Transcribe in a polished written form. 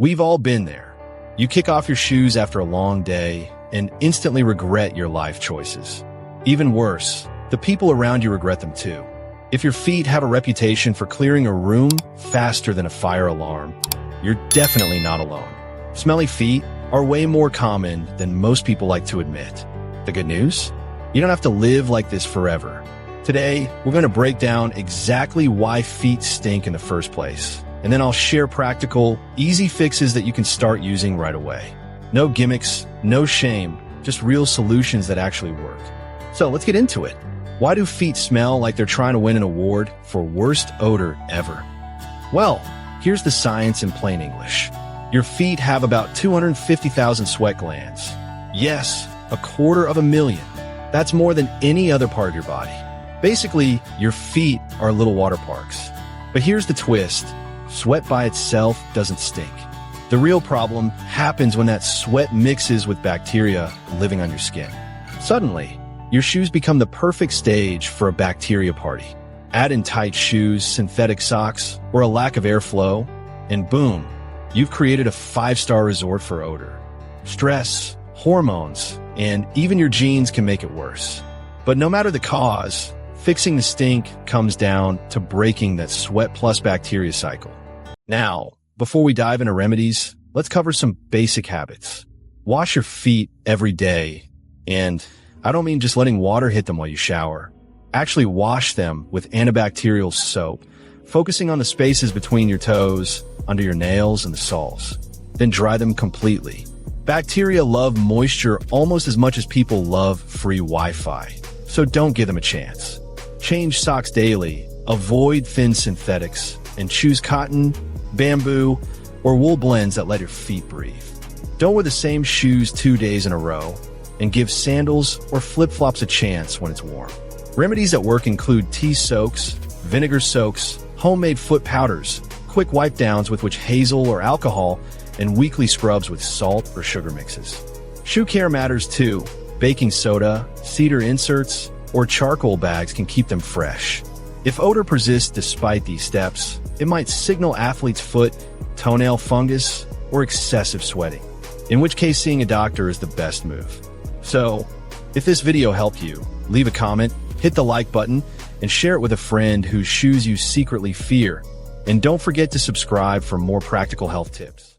We've all been there. You kick off your shoes after a long day and instantly regret your life choices. Even worse, the people around you regret them too. If your feet have a reputation for clearing a room faster than a fire alarm, you're definitely not alone. Smelly feet are way more common than most people like to admit. The good news? You don't have to live like this forever. Today, we're going to break down exactly why feet stink in the first place. And then I'll share practical, easy fixes that you can start using right away. No gimmicks, no shame, just real solutions that actually work. So let's get into it. Why do feet smell like they're trying to win an award for worst odor ever? Well, here's the science in plain English. Your feet have about 250,000 sweat glands. Yes, 250,000. That's more than any other part of your body. Basically, your feet are little water parks. But here's the twist. Sweat by itself doesn't stink. The real problem happens when that sweat mixes with bacteria living on your skin. Suddenly, your shoes become the perfect stage for a bacteria party. Add in tight shoes, synthetic socks, or a lack of airflow, and boom, you've created a 5-star resort for odor. Stress, hormones, and even your genes can make it worse. But no matter the cause, fixing the stink comes down to breaking that sweat plus bacteria cycle. Now, before we dive into remedies, let's cover some basic habits. Wash your feet every day, and I don't mean just letting water hit them while you shower. Actually wash them with antibacterial soap, focusing on the spaces between your toes, under your nails, and the soles. Then dry them completely. Bacteria love moisture almost as much as people love free Wi-Fi, so don't give them a chance. Change socks daily, avoid thin synthetics, and choose cotton, bamboo, or wool blends that let your feet breathe. Don't wear the same shoes 2 days in a row, and give sandals or flip-flops a chance when it's warm. Remedies that work include tea soaks, vinegar soaks, homemade foot powders, quick wipe downs with which hazel or alcohol, and weekly scrubs with salt or sugar mixes. Shoe care matters too. Baking soda, cedar inserts, or charcoal bags can keep them fresh. If odor persists despite these steps, it might signal athlete's foot, toenail fungus, or excessive sweating, in which case seeing a doctor is the best move. So, if this video helped you, leave a comment, hit the like button, and share it with a friend whose shoes you secretly fear. And don't forget to subscribe for more practical health tips.